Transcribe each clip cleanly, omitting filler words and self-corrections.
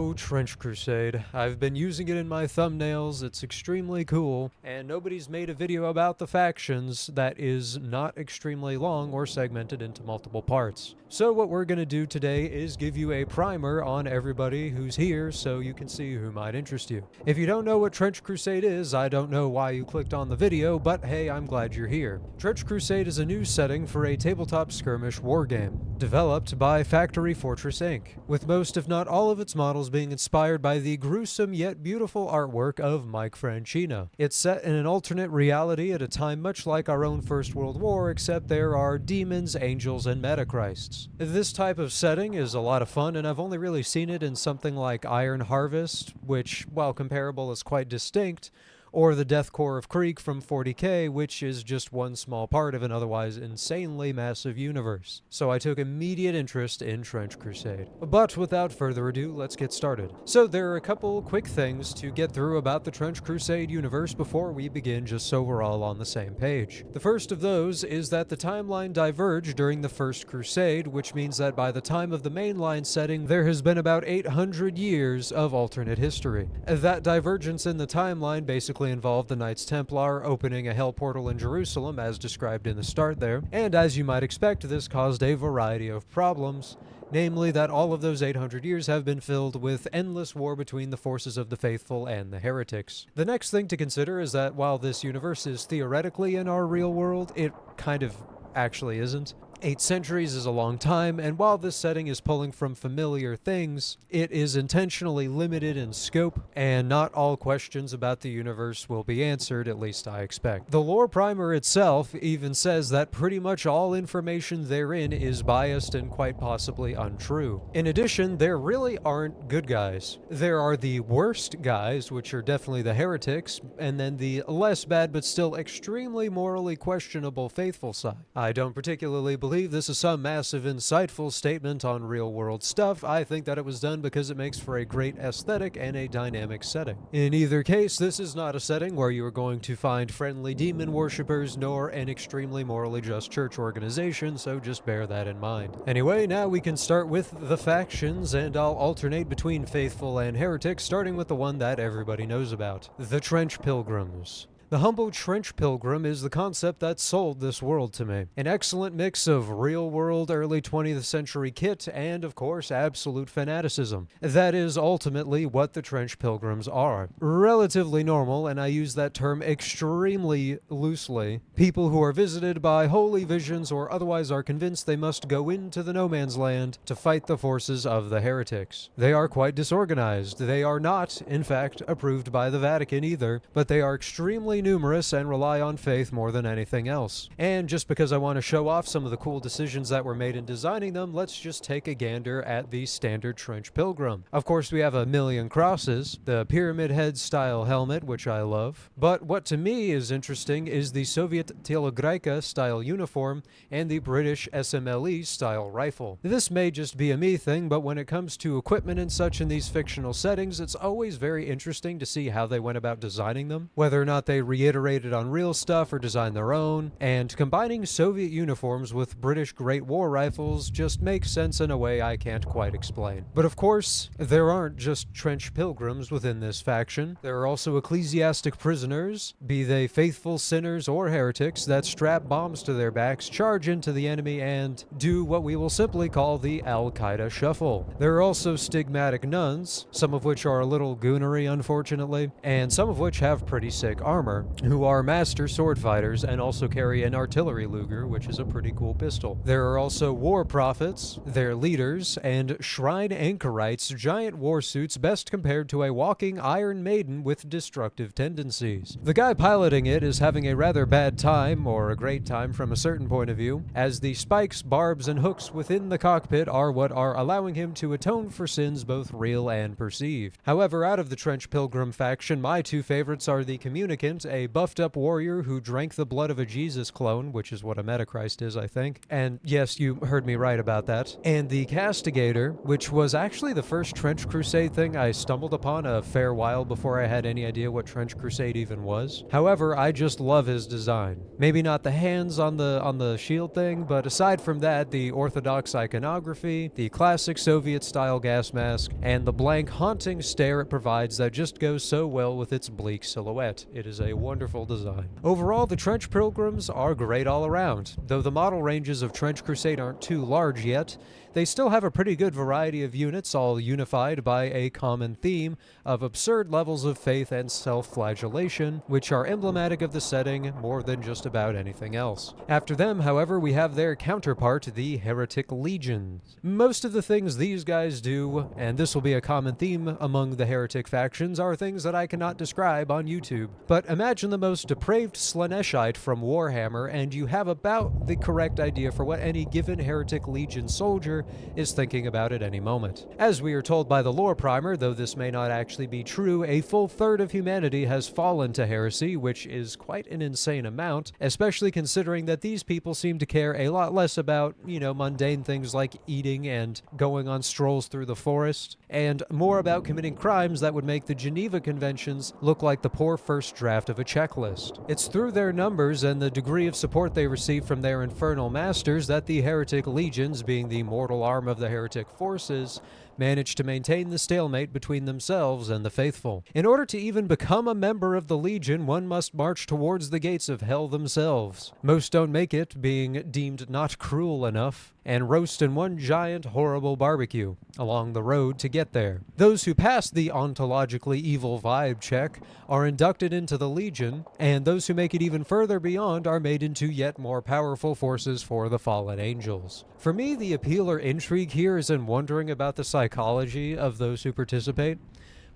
Trench Crusade. I've been using it in my thumbnails, it's extremely cool, and nobody's made a video about the factions that is not extremely long or segmented into multiple parts. So what we're going to do today is give you a primer on everybody who's here so you can see who might interest you. If you don't know what Trench Crusade is, I don't know why you clicked on the video, but hey, I'm glad you're here. Trench Crusade is a new setting for a tabletop skirmish wargame, developed by Factory Fortress Inc., with most if not all of its models being inspired by the gruesome yet beautiful artwork of Mike Francina. It's set in an alternate reality at a time much like our own First World War, except there are demons, angels, and metacrists. This type of setting is a lot of fun, and I've only really seen it in something like Iron Harvest, which, while comparable, is quite distinct, or the Deathcore of Creek from 40K, which is just one small part of an otherwise insanely massive universe. So I took immediate interest in Trench Crusade. But without further ado, let's get started. So there are a couple quick things to get through about the Trench Crusade universe before we begin, just so we're all on the same page. The first of those is that the timeline diverged during the First Crusade, which means that by the time of the mainline setting, there has been about 800 years of alternate history. That divergence in the timeline basically involved the Knights Templar opening a hell portal in Jerusalem as described in the start there, and as you might expect, this caused a variety of problems, namely that all of those 800 years have been filled with endless war between the forces of the faithful and the heretics. The next thing to consider is that while this universe is theoretically in our real world, it kind of actually isn't. 8 centuries is a long time, and while this setting is pulling from familiar things, it is intentionally limited in scope, and not all questions about the universe will be answered, at least I expect. The lore primer itself even says that pretty much all information therein is biased and quite possibly untrue. In addition, there really aren't good guys. There are the worst guys, which are definitely the heretics, and then the less bad but still extremely morally questionable faithful side. I don't particularly believe this is some massive insightful statement on real-world stuff. I think that it was done because it makes for a great aesthetic and a dynamic setting. In either case, this is not a setting where you are going to find friendly demon worshippers nor an extremely morally just church organization, so just bear that in mind. Anyway, now we can start with the factions, and I'll alternate between faithful and heretics, starting with the one that everybody knows about, the Trench Pilgrims. The humble Trench Pilgrim is the concept that sold this world to me. An excellent mix of real-world early 20th century kit and, of course, absolute fanaticism. That is ultimately what the Trench Pilgrims are. Relatively normal, and I use that term extremely loosely, people who are visited by holy visions or otherwise are convinced they must go into the no man's land to fight the forces of the heretics. They are quite disorganized. They are not, in fact, approved by the Vatican either, but they are extremely numerous and rely on faith more than anything else. And just because I want to show off some of the cool decisions that were made in designing them, let's just take a gander at the standard Trench Pilgrim. Of course, we have a million crosses, the pyramid head style helmet, which I love, but what to me is interesting is the Soviet Telegrajka style uniform and the British SMLE style rifle. This may just be a me thing, but when it comes to equipment and such in these fictional settings, it's always very interesting to see how they went about designing them, whether or not they reiterated on real stuff or designed their own, and combining Soviet uniforms with British Great War rifles just makes sense in a way I can't quite explain. But of course, there aren't just Trench Pilgrims within this faction. There are also ecclesiastic prisoners, be they faithful sinners or heretics, that strap bombs to their backs, charge into the enemy, and do what we will simply call the Al-Qaeda shuffle. There are also stigmatic nuns, some of which are a little goonery unfortunately, and some of which have pretty sick armor, who are master sword fighters and also carry an artillery Luger, which is a pretty cool pistol. There are also war prophets, their leaders, and shrine anchorites, giant war suits best compared to a walking Iron Maiden with destructive tendencies. The guy piloting it is having a rather bad time, or a great time from a certain point of view, as the spikes, barbs, and hooks within the cockpit are what are allowing him to atone for sins both real and perceived. However, out of the Trench Pilgrim faction, my two favorites are the Communicant a buffed-up warrior who drank the blood of a Jesus clone, which is what a Metachrist is, I think. And yes, you heard me right about that. And the Castigator, which was actually the first Trench Crusade thing I stumbled upon a fair while before I had any idea what Trench Crusade even was. However, I just love his design. Maybe not the hands on the shield thing, but aside from that, the orthodox iconography, the classic Soviet-style gas mask, and the blank, haunting stare it provides that just goes so well with its bleak silhouette. It is a wonderful design. Overall, the Trench Pilgrims are great all around. Though the model ranges of Trench Crusade aren't too large yet, they still have a pretty good variety of units, all unified by a common theme of absurd levels of faith and self-flagellation, which are emblematic of the setting more than just about anything else. After them, however, we have their counterpart, the Heretic Legions. Most of the things these guys do, and this will be a common theme among the Heretic factions, are things that I cannot describe on YouTube. But imagine the most depraved Slaaneshi from Warhammer, and you have about the correct idea for what any given Heretic Legion soldier is thinking about at any moment. As we are told by the lore primer, though this may not actually be true, a full third of humanity has fallen to heresy, which is quite an insane amount, especially considering that these people seem to care a lot less about, mundane things like eating and going on strolls through the forest, and more about committing crimes that would make the Geneva Conventions look like the poor first draft of a checklist. It's through their numbers and the degree of support they receive from their infernal masters that the Heretic Legions, being the mortal arm of the heretic forces, managed to maintain the stalemate between themselves and the faithful. In order to even become a member of the Legion, one must march towards the gates of hell themselves. Most don't make it, being deemed not cruel enough, and roast in one giant, horrible barbecue along the road to get there. Those who pass the ontologically evil vibe check are inducted into the Legion, and those who make it even further beyond are made into yet more powerful forces for the fallen angels. For me, the appeal or intrigue here is in wondering about the psychology of those who participate.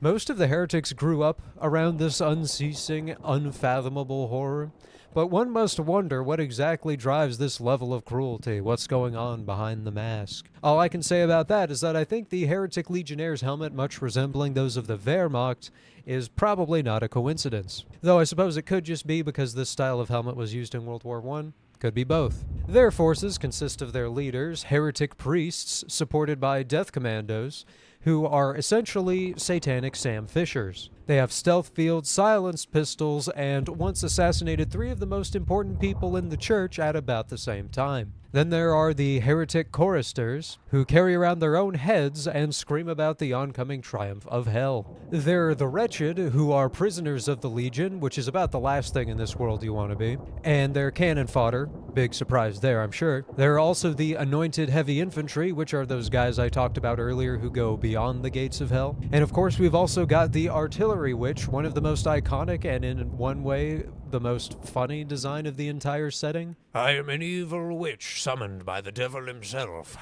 Most of the heretics grew up around this unceasing, unfathomable horror, but one must wonder what exactly drives this level of cruelty, what's going on behind the mask. All I can say about that is that I think the Heretic Legionnaire's helmet, much resembling those of the Wehrmacht, is probably not a coincidence. Though I suppose it could just be because this style of helmet was used in World War I. Could be both. Their forces consist of their leaders, heretic priests, supported by death commandos, who are essentially satanic Sam Fishers. They have stealth fields, silenced pistols, and once assassinated 3 of the most important people in the church at about the same time. Then there are the heretic choristers, who carry around their own heads and scream about the oncoming triumph of hell. There are the wretched, who are prisoners of the Legion, which is about the last thing in this world you want to be, and they're cannon fodder. Big surprise there, I'm sure. There are also the anointed heavy infantry, which are those guys I talked about earlier who go beyond the gates of hell. And of course, we've also got the artillery witch, one of the most iconic and in one way the most funny design of the entire setting. I am an evil witch summoned by the devil himself.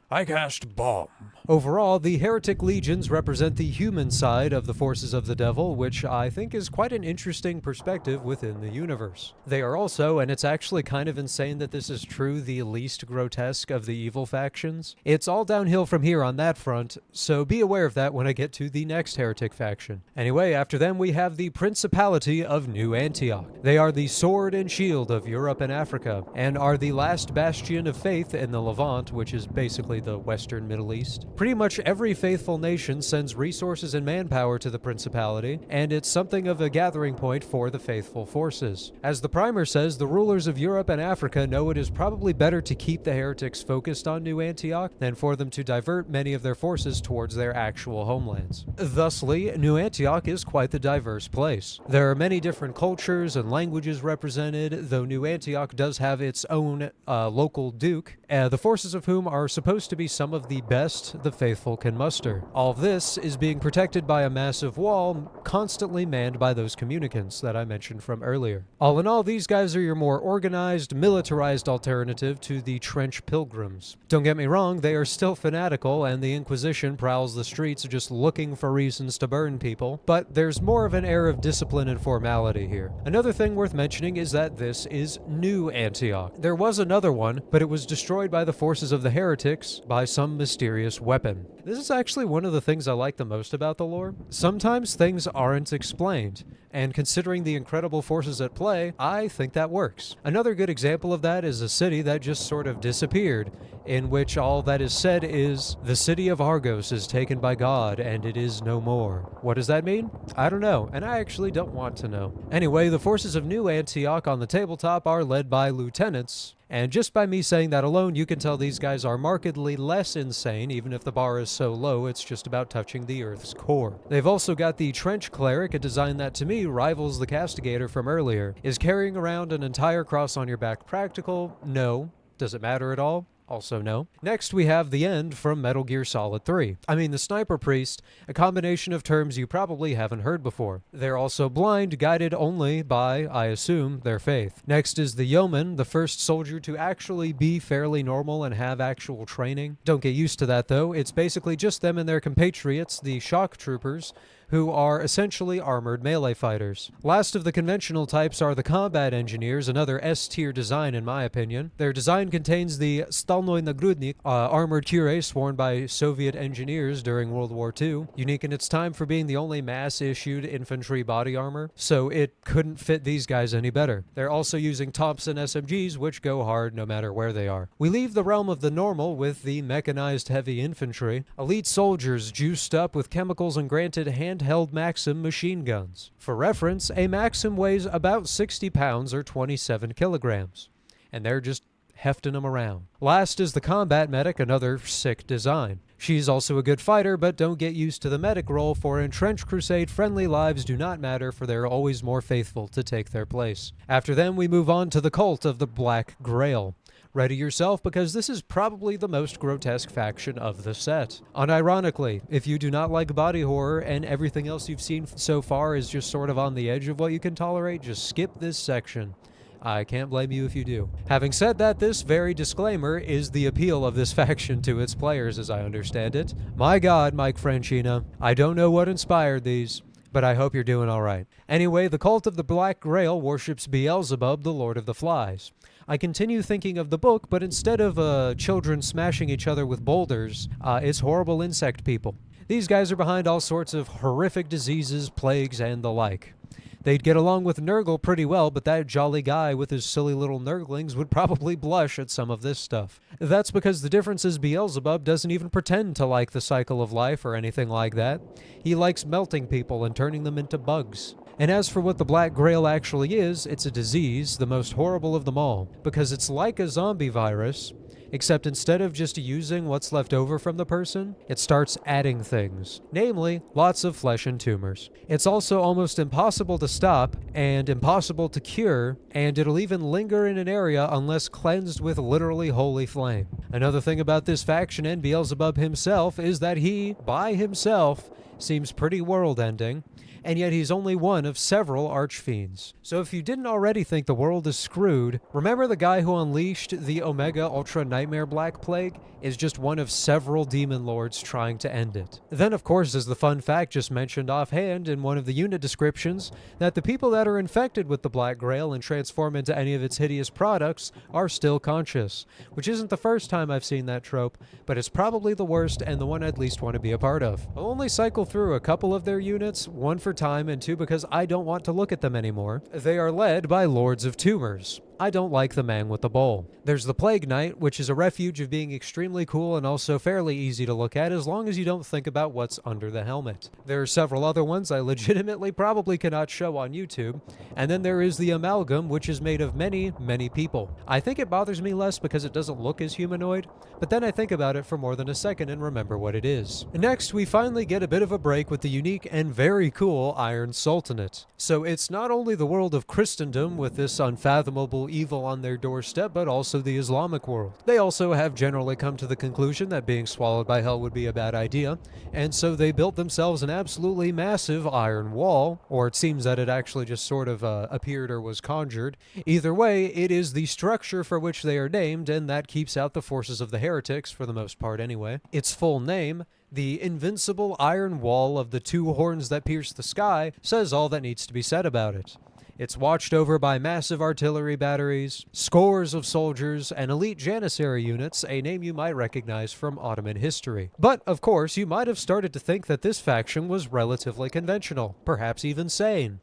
I cast bomb. Overall, the Heretic Legions represent the human side of the forces of the devil, which I think is quite an interesting perspective within the universe. They are also, and it's actually kind of insane that this is true, the least grotesque of the evil factions. It's all downhill from here on that front, so be aware of that when I get to the next Heretic faction. Anyway, after them we have the Principality of New Antioch. They are the sword and shield of Europe and Africa, and are the last bastion of faith in the Levant, which is basically the Western Middle East. Pretty much every faithful nation sends resources and manpower to the Principality, and it's something of a gathering point for the faithful forces. As the primer says, the rulers of Europe and Africa know it is probably better to keep the heretics focused on New Antioch than for them to divert many of their forces towards their actual homelands. Thusly, New Antioch is quite the diverse place. There are many different cultures and languages represented, though New Antioch does have its own local duke, the forces of whom are supposed to be some of the best the faithful can muster. All of this is being protected by a massive wall constantly manned by those communicants that I mentioned from earlier. All in all, these guys are your more organized, militarized alternative to the Trench Pilgrims. Don't get me wrong, they are still fanatical, and the Inquisition prowls the streets just looking for reasons to burn people, but there's more of an air of discipline and formality here. Another thing worth mentioning is that this is New Antioch. There was another one, but it was destroyed by the forces of the heretics, base by some mysterious weapon. This is actually one of the things I like the most about the lore. Sometimes things aren't explained, and considering the incredible forces at play, I think that works. Another good example of that is a city that just sort of disappeared, in which all that is said is, the city of Argos is taken by God and it is no more. What does that mean? I don't know, and I actually don't want to know. Anyway, the forces of New Antioch on the tabletop are led by lieutenants, and just by me saying that alone, you can tell these guys are markedly less insane, even if the bar is so low it's just about touching the Earth's core. They've also got the Trench Cleric, a design that to me rivals the Castigator from earlier. Is carrying around an entire cross on your back practical? No. Does it matter at all? Also no. Next we have the End from Metal Gear Solid 3. I mean the Sniper Priest, a combination of terms you probably haven't heard before. They're also blind, guided only by, I assume, their faith. Next is the Yeoman, the first soldier to actually be fairly normal and have actual training. Don't get used to that though, it's basically just them and their compatriots, the Shock Troopers, who are essentially armored melee fighters. Last of the conventional types are the Combat Engineers, another S-tier design in my opinion. Their design contains the Stalnoy Nagrudnik, armored cuirass worn by Soviet engineers during World War II, unique in its time for being the only mass-issued infantry body armor, so it couldn't fit these guys any better. They're also using Thompson SMGs, which go hard no matter where they are. We leave the realm of the normal with the mechanized heavy infantry, elite soldiers juiced up with chemicals and granted handheld Maxim machine guns. For reference, a Maxim weighs about 60 pounds or 27 kilograms, and they're just hefting them around. Last is the Combat Medic, another sick design. She's also a good fighter, but don't get used to the medic role, for in Trench Crusade, friendly lives do not matter, for they're always more faithful to take their place. After them, we move on to the cult of the Black Grail. Ready yourself, because this is probably the most grotesque faction of the set. Unironically, if you do not like body horror and everything else you've seen so far is just sort of on the edge of what you can tolerate, just skip this section. I can't blame you if you do. Having said that, this very disclaimer is the appeal of this faction to its players as I understand it. My God, Mike Franchina, I don't know what inspired these, but I hope you're doing alright. Anyway, the cult of the Black Grail worships Beelzebub, the Lord of the Flies. I continue thinking of the book, but instead of children smashing each other with boulders, it's horrible insect people. These guys are behind all sorts of horrific diseases, plagues, and the like. They'd get along with Nurgle pretty well, but that jolly guy with his silly little Nurglings would probably blush at some of this stuff. That's because the difference is Beelzebub doesn't even pretend to like the cycle of life or anything like that. He likes melting people and turning them into bugs. And as for what the Black Grail actually is, it's a disease, the most horrible of them all, because it's like a zombie virus, except instead of just using what's left over from the person, it starts adding things, namely, lots of flesh and tumors. It's also almost impossible to stop, and impossible to cure, and it'll even linger in an area unless cleansed with literally holy flame. Another thing about this faction and Beelzebub himself is that he, by himself, seems pretty world-ending, and yet he's only one of several archfiends. So if you didn't already think the world is screwed, remember the guy who unleashed the Omega Ultra Nightmare Black Plague is just one of several demon lords trying to end it. Then of course is the fun fact just mentioned offhand in one of the unit descriptions, that the people that are infected with the Black Grail and transform into any of its hideous products are still conscious, which isn't the first time I've seen that trope, but it's probably the worst and the one I'd least want to be a part of. I'll only cycle through a couple of their units, one for time and two because I don't want to look at them anymore. They are led by Lords of Tumors. I don't like the man with the bowl. There's the Plague Knight, which is a refuge of being extremely cool and also fairly easy to look at as long as you don't think about what's under the helmet. There are several other ones I legitimately probably cannot show on YouTube. And then there is the Amalgam, which is made of many, many people. I think it bothers me less because it doesn't look as humanoid, but then I think about it for more than a second and remember what it is. Next, we finally get a bit of a break with the unique and very cool Iron Sultanate. So it's not only the world of Christendom with this unfathomable evil on their doorstep, but also the Islamic world. They also have generally come to the conclusion that being swallowed by hell would be a bad idea, and so they built themselves an absolutely massive iron wall, or it seems that it actually just sort of appeared or was conjured. Either way, it is the structure for which they are named, and that keeps out the forces of the heretics, for the most part anyway. Its full name, the Invincible Iron Wall of the Two Horns that Pierce the Sky, says all that needs to be said about it. It's watched over by massive artillery batteries, scores of soldiers, and elite Janissary units, a name you might recognize from Ottoman history. But, of course, you might have started to think that this faction was relatively conventional, perhaps even sane.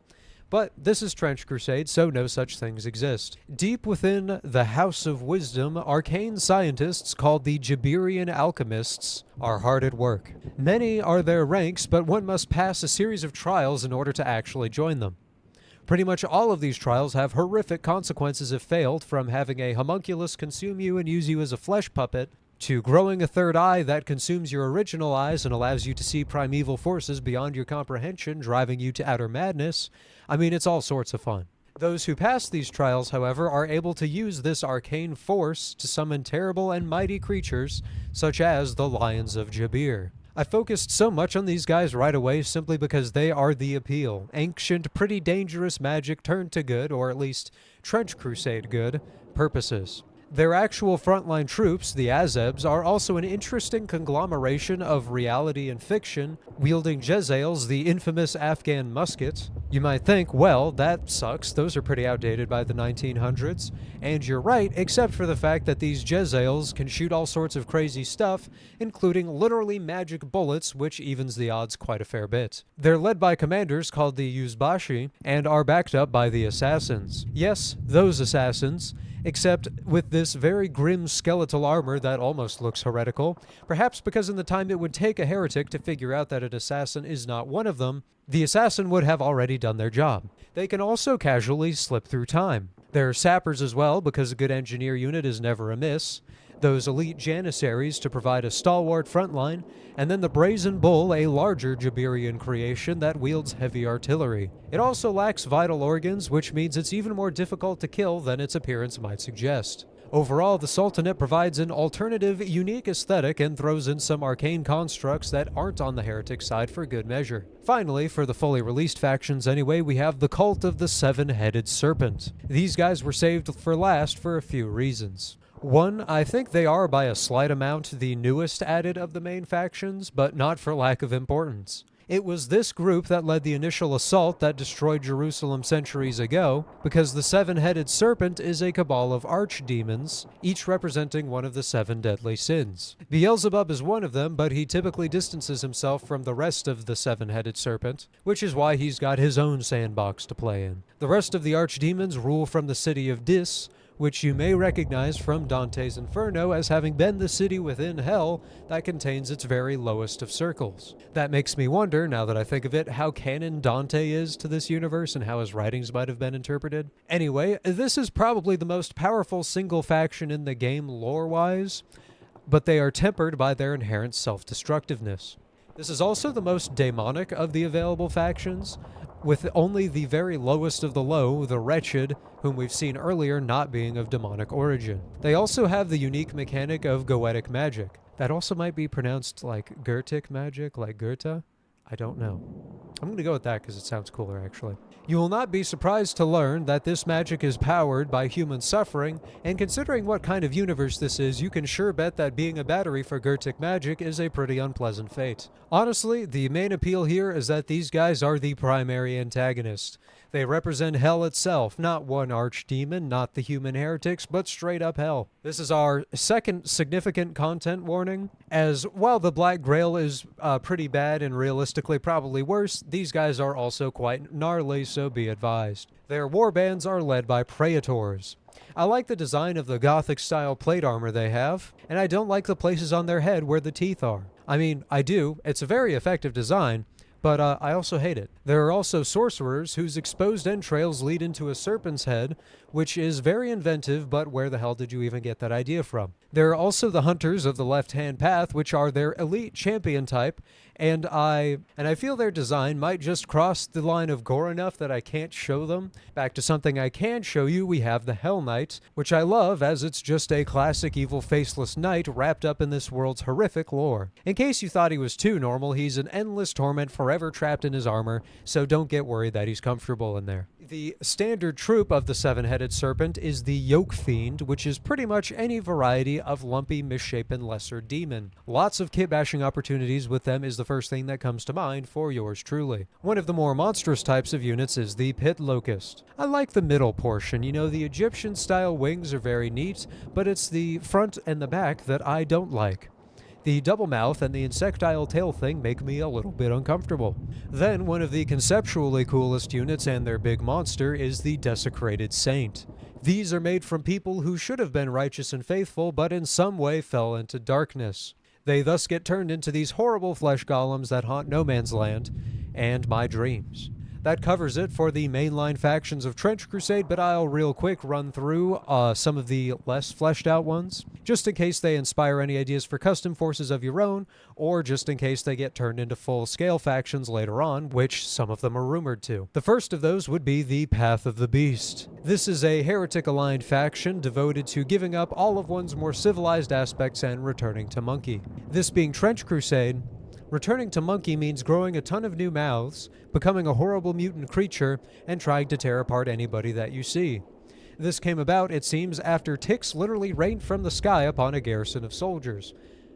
But this is Trench Crusade, so no such things exist. Deep within the House of Wisdom, arcane scientists called the Jabirian Alchemists are hard at work. Many are their ranks, but one must pass a series of trials in order to actually join them. Pretty much all of these trials have horrific consequences if failed, from having a homunculus consume you and use you as a flesh puppet, to growing a third eye that consumes your original eyes and allows you to see primeval forces beyond your comprehension, driving you to outer madness. I mean, it's all sorts of fun. Those who pass these trials, however, are able to use this arcane force to summon terrible and mighty creatures, such as the Lions of Jabir. I focused so much on these guys right away simply because they are the appeal. Ancient, pretty dangerous magic turned to good, or at least Trench Crusade good, purposes. Their actual frontline troops, the Azebs, are also an interesting conglomeration of reality and fiction, wielding Jezzails, the infamous Afghan musket. You might think, well, that sucks, those are pretty outdated by the 1900s. And you're right, except for the fact that these Jezzails can shoot all sorts of crazy stuff, including literally magic bullets, which evens the odds quite a fair bit. They're led by commanders called the Yuzbashi, and are backed up by the Assassins. Yes, those Assassins, except with this very grim skeletal armor that almost looks heretical, perhaps because in the time it would take a heretic to figure out that an assassin is not one of them, the assassin would have already done their job. They can also casually slip through time. There are sappers as well, because a good engineer unit is never amiss, those elite Janissaries to provide a stalwart frontline, and then the Brazen Bull, a larger Jabirian creation that wields heavy artillery. It also lacks vital organs, which means it's even more difficult to kill than its appearance might suggest. Overall, the Sultanate provides an alternative, unique aesthetic and throws in some arcane constructs that aren't on the heretic side for good measure. Finally, for the fully released factions anyway, we have the cult of the Seven Headed Serpent. These guys were saved for last for a few reasons. One, I think they are by a slight amount the newest added of the main factions, but not for lack of importance. It was this group that led the initial assault that destroyed Jerusalem centuries ago, because the Seven-Headed Serpent is a cabal of archdemons, each representing one of the 7 deadly sins. Beelzebub is one of them, but he typically distances himself from the rest of the Seven-Headed Serpent, which is why he's got his own sandbox to play in. The rest of the archdemons rule from the city of Dis, which you may recognize from Dante's Inferno as having been the city within hell that contains its very lowest of circles. That makes me wonder, now that I think of it, how canon Dante is to this universe and how his writings might have been interpreted. Anyway, this is probably the most powerful single faction in the game lore-wise, but they are tempered by their inherent self-destructiveness. This is also the most demonic of the available factions, with only the very lowest of the low, the Wretched, whom we've seen earlier, not being of demonic origin. They also have the unique mechanic of Goetic magic. That also might be pronounced like Goetic magic, like Goethe? I don't know. I'm going to go with that because it sounds cooler, actually. You will not be surprised to learn that this magic is powered by human suffering, and considering what kind of universe this is, you can sure bet that being a battery for Goetic magic is a pretty unpleasant fate. Honestly, the main appeal here is that these guys are the primary antagonist. They represent hell itself, not one archdemon, not the human heretics, but straight up hell. This is our second significant content warning, as while the Black Grail is pretty bad and realistically probably worse, these guys are also quite gnarly, so be advised. Their warbands are led by praetors. I like the design of the Gothic-style plate armor they have, and I don't like the places on their head where the teeth are. I mean, I do. It's a very effective design, but I also hate it. There are also sorcerers whose exposed entrails lead into a serpent's head, which is very inventive, but where the hell did you even get that idea from? There are also the hunters of the left-hand path, which are their elite champion type, and I feel their design might just cross the line of gore enough that I can't show them. Back to something I can show you, we have the Hell Knight, which I love as it's just a classic evil faceless knight wrapped up in this world's horrific lore. In case you thought he was too normal, he's an endless torment forever trapped in his armor, so don't get worried that he's comfortable in there. The standard troop of the Seven-Headed Serpent is the Yoke Fiend, which is pretty much any variety of lumpy, misshapen lesser demon. Lots of kit-bashing opportunities with them is the the first thing that comes to mind for yours truly. One of the more monstrous types of units is the Pit Locust. I like the middle portion. You know, the Egyptian-style wings are very neat, but it's the front and the back that I don't like. The double mouth and the insectile tail thing make me a little bit uncomfortable. Then, one of the conceptually coolest units and their big monster is the Desecrated Saint. These are made from people who should have been righteous and faithful, but in some way fell into darkness. They thus get turned into these horrible flesh golems that haunt no man's land and my dreams. That covers it for the mainline factions of Trench Crusade, but I'll real quick run through some of the less fleshed out ones, just in case they inspire any ideas for custom forces of your own, or just in case they get turned into full-scale factions later on, which some of them are rumored to. The first of those would be the Path of the Beast. This is a heretic-aligned faction devoted to giving up all of one's more civilized aspects and returning to Monkey. This being Trench Crusade, returning to Monkey means growing a ton of new mouths, becoming a horrible mutant creature, and trying to tear apart anybody that you see. This came about, it seems, after ticks literally rained from the sky upon a garrison of soldiers.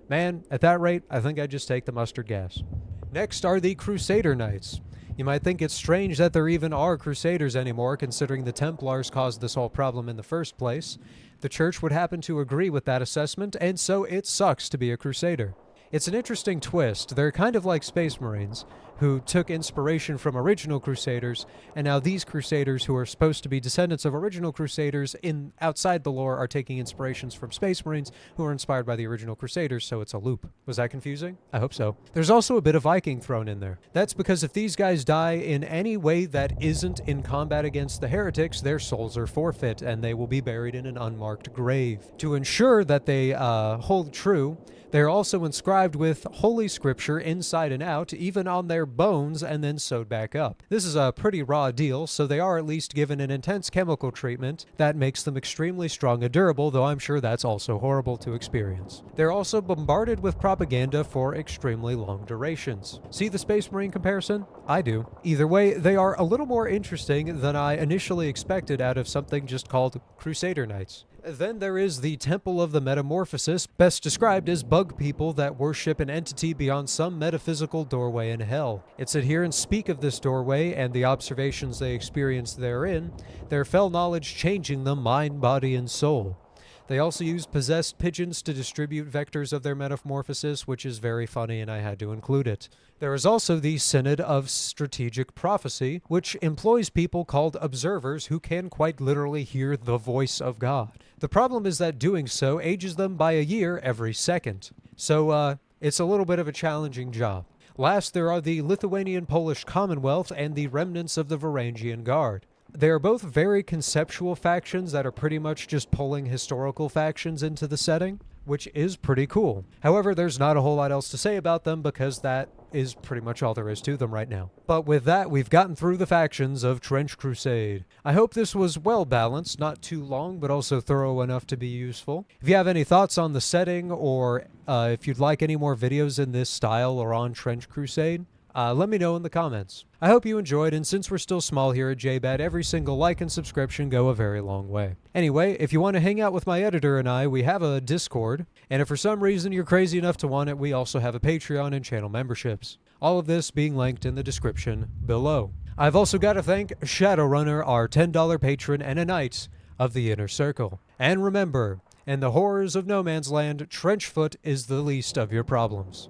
Man, at that rate, I think I'd just take the mustard gas. Next are the Crusader Knights. You might think it's strange that there even are Crusaders anymore, considering the Templars caused this whole problem in the first place. The Church would happen to agree with that assessment, and so it sucks to be a Crusader. It's an interesting twist. They're kind of like Space Marines, who took inspiration from original Crusaders, and now these Crusaders, who are supposed to be descendants of original Crusaders outside the lore, are taking inspirations from Space Marines, who are inspired by the original Crusaders, so it's a loop. Was that confusing? I hope so. There's also a bit of Viking thrown in there. That's because if these guys die in any way that isn't in combat against the heretics, their souls are forfeit, and they will be buried in an unmarked grave. To ensure that they hold true, they're also inscribed with Holy Scripture inside and out, even on their bones, and then sewed back up. This is a pretty raw deal, so they are at least given an intense chemical treatment that makes them extremely strong and durable, though I'm sure that's also horrible to experience. They're also bombarded with propaganda for extremely long durations. See the Space Marine comparison? I do. Either way, they are a little more interesting than I initially expected out of something just called Crusader Knights. Then there is the Temple of the Metamorphosis, best described as bug people that worship an entity beyond some metaphysical doorway in hell. Its adherents speak of this doorway and the observations they experience therein, their fell knowledge changing them mind, body, and soul. They also use possessed pigeons to distribute vectors of their metamorphosis, which is very funny and I had to include it. There is also the Synod of Strategic Prophecy, which employs people called observers who can quite literally hear the voice of God. The problem is that doing so ages them by a year every second. So, it's a little bit of a challenging job. Last, there are the Lithuanian-Polish Commonwealth and the remnants of the Varangian Guard. They are both very conceptual factions that are pretty much just pulling historical factions into the setting, which is pretty cool. However, there's not a whole lot else to say about them because that is pretty much all there is to them right now. But with that, we've gotten through the factions of Trench Crusade. I hope this was well balanced, not too long, but also thorough enough to be useful. If you have any thoughts on the setting, or if you'd like any more videos in this style or on Trench Crusade, let me know in the comments. I hope you enjoyed, and since we're still small here at JBad, every single like and subscription go a very long way. Anyway, if you want to hang out with my editor and I, we have a Discord, and if for some reason you're crazy enough to want it, we also have a Patreon and channel memberships. All of this being linked in the description below. I've also got to thank Shadowrunner, our $10 patron and a Knight of the Inner Circle. And remember, in the horrors of no man's land, Trenchfoot is the least of your problems.